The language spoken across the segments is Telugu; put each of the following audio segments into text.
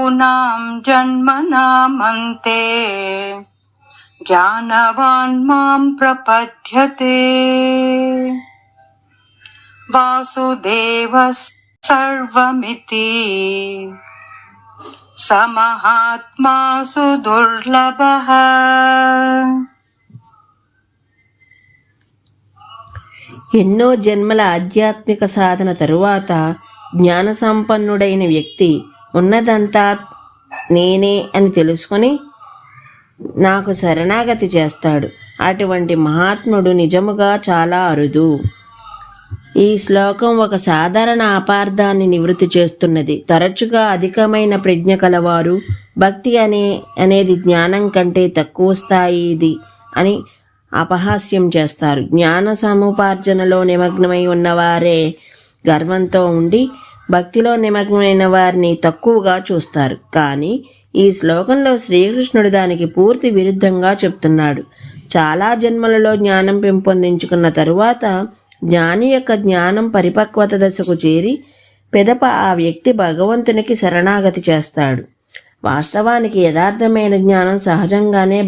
బహూనాం జన్మనామంతే జ్ఞానవాన్ మాం ప్రపద్యతే. వాసుదేవః సర్వమితి సమహాత్మా సుదుర్లభః. ఎన్నో జన్మల ఆధ్యాత్మిక సాధన తరువాత జ్ఞాన సంపన్నుడైన వ్యక్తి ఉన్నదంతా నేనే అని తెలుసుకొని నాకు శరణాగతి చేస్తాడు. అటువంటి మహాత్ముడు నిజముగా చాలా అరుదు. ఈ శ్లోకం ఒక సాధారణ అపార్థాన్ని నివృత్తి చేస్తున్నది. తరచుగా అధికమైన ప్రజ్ఞ కలవారు భక్తి అనేది జ్ఞానం కంటే తక్కువ స్థాయిది అని అపహాస్యం చేస్తారు. జ్ఞాన సముపార్జనలో నిమగ్నమై ఉన్నవారే గర్వంతో ఉండి భక్తిలో నిమగ్నమైన వారిని తక్కువగా చూస్తారు. కానీ ఈ శ్లోకంలో శ్రీకృష్ణుడు దానికి పూర్తి విరుద్ధంగా చెప్తున్నాడు. చాలా జన్మలలో జ్ఞానం పెంపొందించుకున్న తరువాత జ్ఞాని యొక్క జ్ఞానం పరిపక్వత దశకు చేరి పెదప ఆ వ్యక్తి భగవంతునికి శరణాగతి చేస్తాడు. వాస్తవానికి యథార్థమైన జ్ఞానం సహజంగానే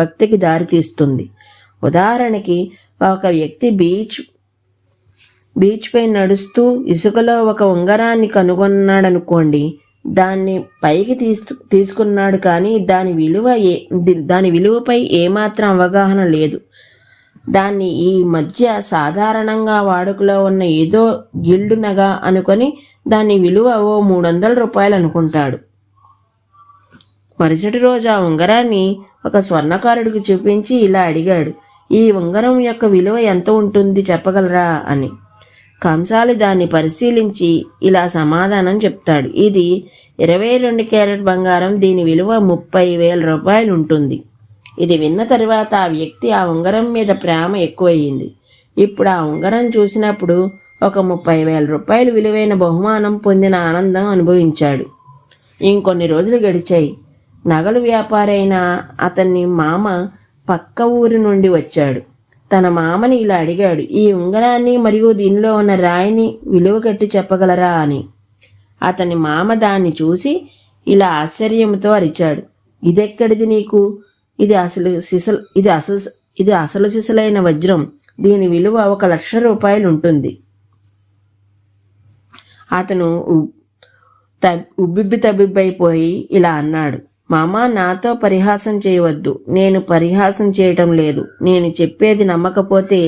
భక్తికి దారితీస్తుంది. ఉదాహరణకి ఒక వ్యక్తి బీచ్ పై నడుస్తూ ఇసుకలో ఒక ఉంగరాన్ని కనుగొన్నాడనుకోండి. దాన్ని పైకి తీసుకున్నాడు కానీ దాని విలువపై ఏమాత్రం అవగాహన లేదు. దాన్ని ఈ మధ్య సాధారణంగా వాడుకలో ఉన్న ఏదో గిల్డు నగ అనుకొని దాని విలువ ఓ 300 రూపాయలు అనుకుంటాడు. మరుసటి రోజు ఆ ఉంగరాన్ని ఒక స్వర్ణకారుడికి చూపించి ఇలా అడిగాడు, ఈ ఉంగరం యొక్క విలువ ఎంత ఉంటుంది చెప్పగలరా అని. కంసాలి దాన్ని పరిశీలించి ఇలా సమాధానం చెప్తాడు, ఇది 22 క్యారెట్ బంగారం, దీని విలువ 30,000 రూపాయలు ఉంటుంది. ఇది విన్న తర్వాత ఆ వ్యక్తి ఆ ఉంగరం మీద ప్రేమ ఎక్కువయ్యింది. ఇప్పుడు ఆ ఉంగరం చూసినప్పుడు ఒక 30,000 రూపాయలు విలువైన బహుమానం పొందిన ఆనందం అనుభవించాడు. ఇంకొన్ని రోజులు గడిచాయి. నగలు వ్యాపారి అయిన అతన్ని మామ పక్క ఊరి నుండి వచ్చాడు. తన మామని ఇలా అడిగాడు, ఈ ఉంగరాన్ని మరియు దీనిలో ఉన్న రాయిని విలువ కట్టి చెప్పగలరా అని. అతని మామ దాన్ని చూసి ఇలా ఆశ్చర్యంతో అరిచాడు, ఇదెక్కడిది నీకు? ఇది అసలు సిసలైన వజ్రం. దీని విలువ 1,00,000 రూపాయలు ఉంటుంది. అతను తబ్బిబ్బైపోయి ఇలా అన్నాడు, మామ నాతో పరిహాసం చేయవద్దు. నేను పరిహాసం చేయటం లేదు. నేను చెప్పేది నమ్మకపోతే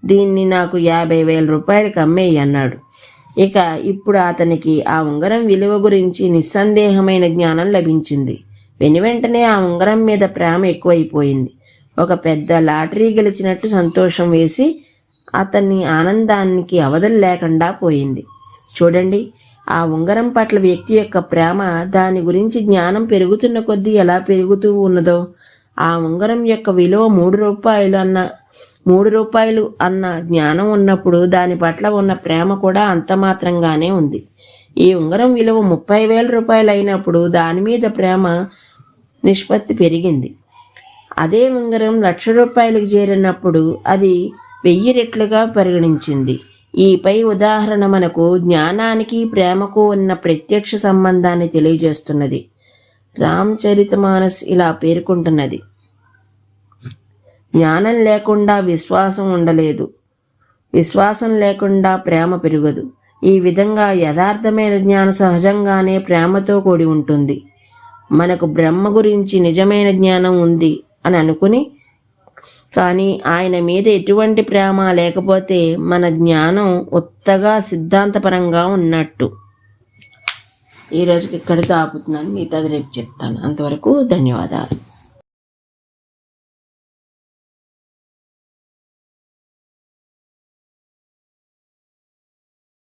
దీన్ని నాకు 50,000 రూపాయలకి అమ్మేయి అన్నాడు. ఇప్పుడు అతనికి ఆ ఉంగరం విలువ గురించి నిస్సందేహమైన జ్ఞానం లభించింది. వెనువెంటనే ఆ ఉంగరం మీద ప్రేమ ఎక్కువైపోయింది. ఒక పెద్ద లాటరీ గెలిచినట్టు సంతోషం వేసి అతన్ని ఆనందానికి అవధులు లేకుండా పోయింది. చూడండి, ఆ ఉంగరం పట్ల వ్యక్తి యొక్క ప్రేమ, దాని గురించి జ్ఞానం పెరుగుతున్న కొద్దీ ఎలా పెరుగుతూ ఉన్నదో. ఆ ఉంగరం యొక్క విలువ 3 రూపాయలు అన్న జ్ఞానం ఉన్నప్పుడు దాని పట్ల ఉన్న ప్రేమ కూడా అంత మాత్రంగానే ఉంది. ఈ ఉంగరం విలువ 30,000 రూపాయలు అయినప్పుడు దాని మీద ప్రేమ నిష్పత్తి పెరిగింది. అదే ఉంగరం 1,00,000 రూపాయలకు చేరినప్పుడు అది 1000 రెట్లుగా పరిగణించింది. ఈ పై ఉదాహరణ మనకు జ్ఞానానికి ప్రేమకు ఉన్న ప్రత్యక్ష సంబంధాన్ని తెలియజేస్తున్నది. రామచరితమానస్ ఇలా పేర్కొంటున్నది, జ్ఞానం లేకుండా విశ్వాసం ఉండలేదు, విశ్వాసం లేకుండా ప్రేమ పెరగదు. ఈ విధంగా యథార్థమైన జ్ఞానం సహజంగానే ప్రేమతో కూడి ఉంటుంది. మనకు బ్రహ్మ గురించి నిజమైన జ్ఞానం ఉంది అని అనుకుని కానీ ఆయన మీద ఎటువంటి ప్రేమ లేకపోతే మన జ్ఞానం ఉత్తగా సిద్ధాంతపరంగా ఉన్నట్టు. ఈరోజుకి ఇక్కడితో ఆపుతున్నాను. మిగతాది రేపు చెప్తాను. అంతవరకు ధన్యవాదాలు.